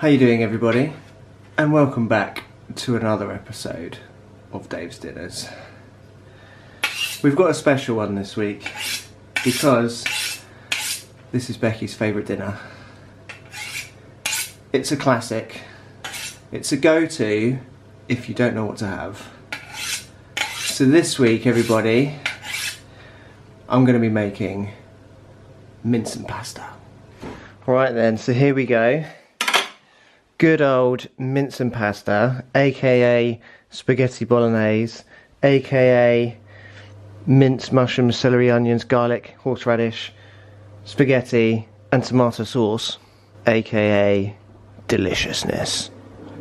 How you doing, everybody? And welcome back to another episode of Dave's Dinners. We've got a special one this week because this is Becky's favourite dinner. It's a classic. It's a go-to if you don't know what to have. So this week, everybody, I'm going to be making mince and pasta. Right then, so here we go. Good old mince and pasta, aka spaghetti bolognese, aka mince, mushrooms, celery, onions, garlic, horseradish, spaghetti and tomato sauce, aka deliciousness.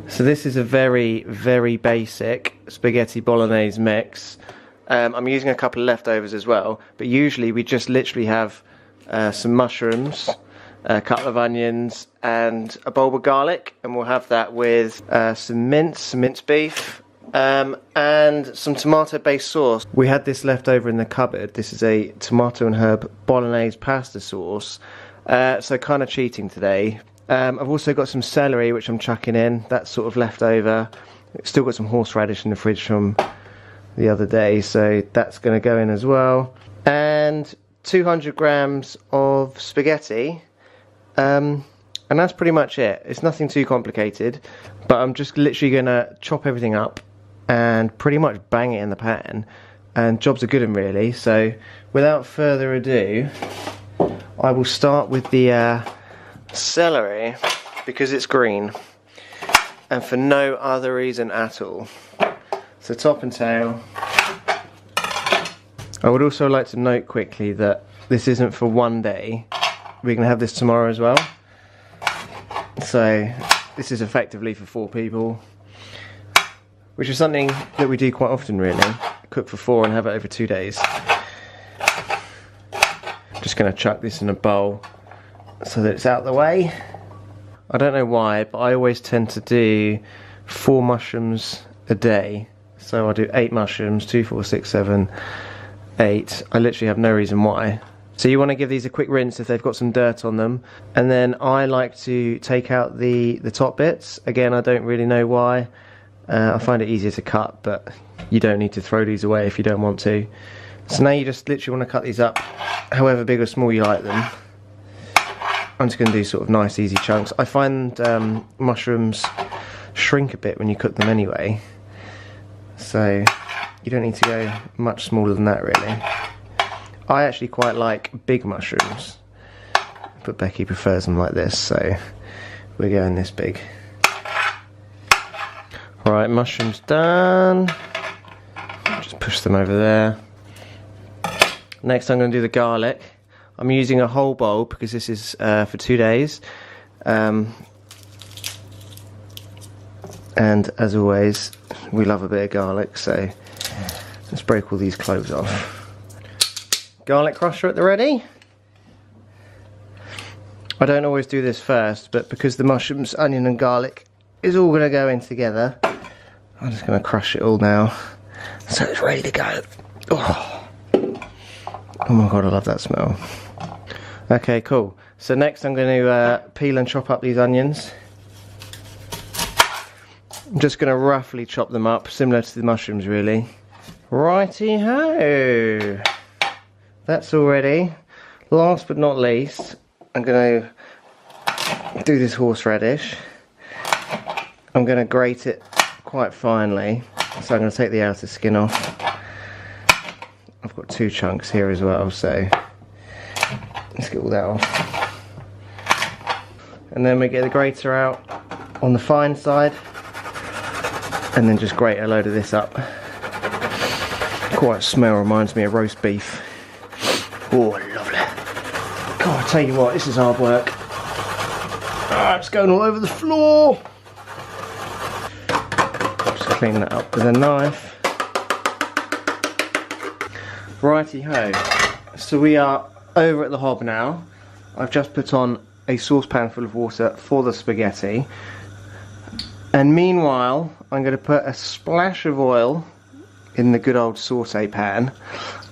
So this is a very, very basic spaghetti bolognese mix. I'm using a couple of leftovers as well, but usually we just literally have some mushrooms, a couple of onions and a bulb of garlic, and we'll have that with some minced beef, and some tomato based sauce. We had this left over in the cupboard. This is a tomato and herb bolognese pasta sauce, so kind of cheating today. I've also got some celery which I'm chucking in, that's sort of left over. Still got some horseradish in the fridge from the other day, so that's going to go in as well. And 200 grams of spaghetti. And that's pretty much it. It's nothing too complicated, but I'm just literally going to chop everything up and pretty much bang it in the pan, and jobs are good and really. So without further ado, I will start with the celery because it's green and for no other reason at all. So top and tail. I would also like to note quickly that this isn't for one day. We're going to have this tomorrow as well. So this is effectively for 4 people, which is something that we do quite often really. Cook for 4 and have it over 2 days. Just going to chuck this in a bowl so that it's out of the way. I don't know why, but I always tend to do 4 mushrooms a day. So I do 8 mushrooms, 2, 4, 6, 7, 8. I literally have no reason why. So you want to give these a quick rinse if they've got some dirt on them. And then I like to take out the top bits. Again, I don't really know why. I find it easier to cut, but you don't need to throw these away if you don't want to. So now you just literally want to cut these up however big or small you like them. I'm just going to do sort of nice easy chunks. I find mushrooms shrink a bit when you cook them anyway. So you don't need to go much smaller than that really. I actually quite like big mushrooms, but Becky prefers them like this, so we're going this big. Alright, mushrooms done. Just push them over there. Next I'm going to do the garlic. I'm using a whole bowl because this is for 2 days. And as always, we love a bit of garlic, so let's break all these cloves off. Garlic crusher at the ready. I don't always do this first, but because the mushrooms, onion and garlic is all going to go in together, I'm just going to crush it all now so it's ready to go. Oh my god, I love that smell. Okay, cool. So next I'm going to peel and chop up these onions. I'm just going to roughly chop them up, similar to the mushrooms really. Righty-ho! That's all ready. Last but not least, I'm going to do this horseradish. I'm going to grate it quite finely. So I'm going to take the outer skin off. I've got 2 chunks here as well, so let's get all that off. And then we get the grater out on the fine side, and then just grate a load of this up. Quite smell reminds me of roast beef. Oh, lovely. God, I tell you what, this is hard work. Ah, it's going all over the floor. Just clean that up with a knife. Righty-ho. So we are over at the hob now. I've just put on a saucepan full of water for the spaghetti. And meanwhile, I'm going to put a splash of oil in the good old saute pan.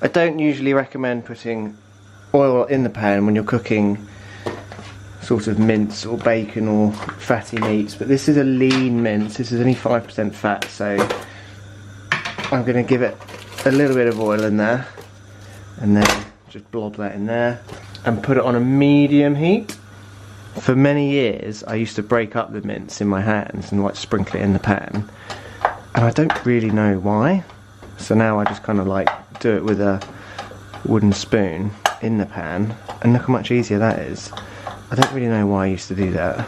I don't usually recommend putting oil in the pan when you're cooking sort of mince or bacon or fatty meats, but this is a lean mince. This is only 5% fat, so I'm going to give it a little bit of oil in there and then just blob that in there and put it on a medium heat. For many years I used to break up the mince in my hands and like sprinkle it in the pan, and I don't really know why, so now I just kind of like do it with a wooden spoon in the pan, and look how much easier that is. I don't really know why I used to do that.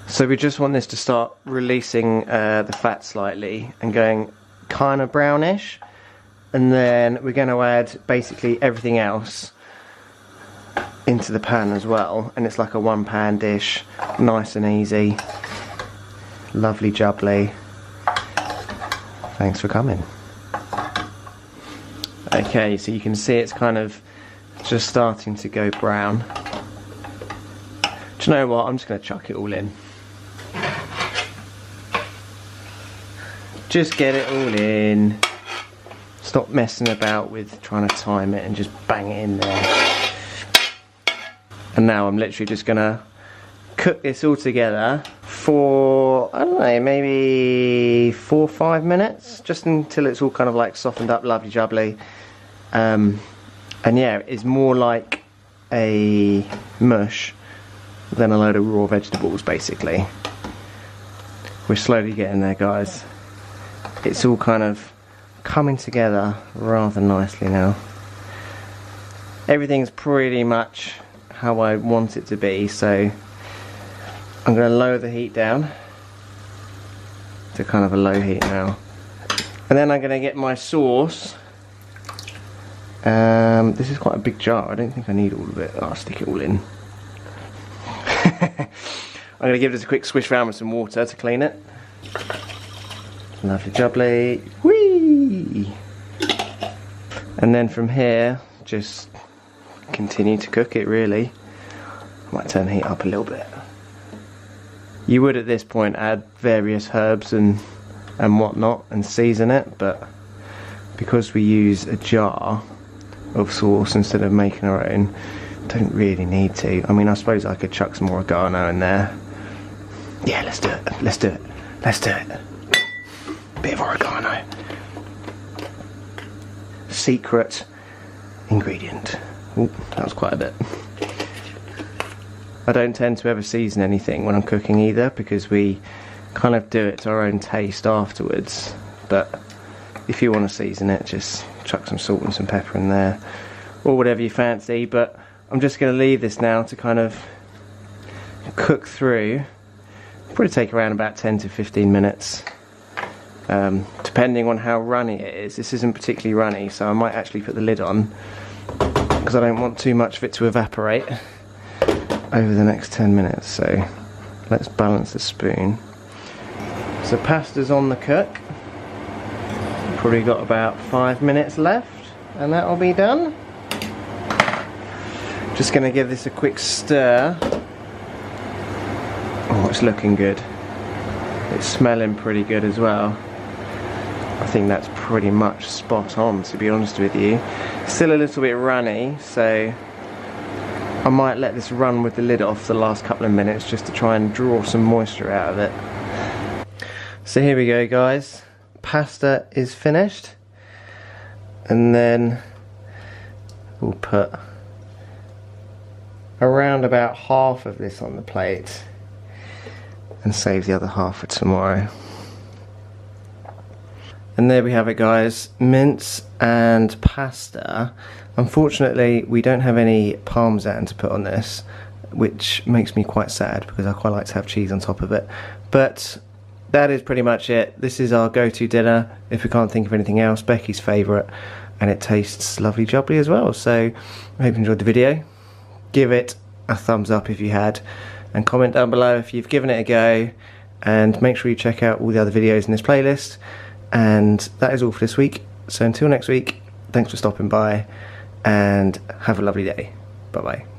So we just want this to start releasing the fat slightly and going kind of brownish, and then we're going to add basically everything else into the pan as well, and it's like a one pan dish, nice and easy, lovely jubbly. Thanks for coming. Okay, so you can see it's kind of just starting to go brown. Do you know what, I'm just going to chuck it all in. Just get it all in. Stop messing about with trying to time it and just bang it in there. And now I'm literally just going to cook this all together for, I don't know, maybe 4 or 5 minutes, just until it's all kind of like softened up, lovely jubbly. And yeah, it's more like a mush than a load of raw vegetables, basically. We're slowly getting there, guys. It's all kind of coming together rather nicely now. Everything's pretty much how I want it to be, so I'm going to lower the heat down to kind of a low heat now, and then I'm going to get my sauce. This is quite a big jar, I don't think I need all of it. I'll stick it all in. I'm going to give this a quick swish round with some water to clean it. Lovely jubbly. Whee! And then from here, just continue to cook it, really. I might turn the heat up a little bit. You would at this point add various herbs and whatnot and season it, but because we use a jar of sauce instead of making our own, don't really need to. I mean, I suppose I could chuck some more oregano in there. Yeah, let's do it. Let's do it. Let's do it. Bit of oregano. Secret ingredient. Ooh, that was quite a bit. I don't tend to ever season anything when I'm cooking either, because we kind of do it to our own taste afterwards. But if you want to season it, just chuck some salt and some pepper in there, or whatever you fancy. But I'm just going to leave this now to kind of cook through. Probably take around about 10 to 15 minutes, depending on how runny it is. This isn't particularly runny, so I might actually put the lid on, because I don't want too much of it to evaporate over the next 10 minutes. So let's balance the spoon. So pasta's on the cook. Probably got about 5 minutes left and that'll be done. Just going to give this a quick stir. Oh, it's looking good. It's smelling pretty good as well. I think that's pretty much spot on, to be honest with you. Still a little bit runny, so I might let this run with the lid off the last couple of minutes just to try and draw some moisture out of it. So here we go, guys. Pasta is finished, and then we'll put around about half of this on the plate and save the other half for tomorrow. And there we have it, guys. Mince and pasta. Unfortunately, we don't have any parmesan to put on this, which makes me quite sad because I quite like to have cheese on top of it. But that is pretty much it. This is our go-to dinner if we can't think of anything else. Becky's favourite, and it tastes lovely jubbly as well. So I hope you enjoyed the video. Give it a thumbs up if you had, and comment down below if you've given it a go, and make sure you check out all the other videos in this playlist. And that is all for this week. So until next week, thanks for stopping by and have a lovely day. Bye bye.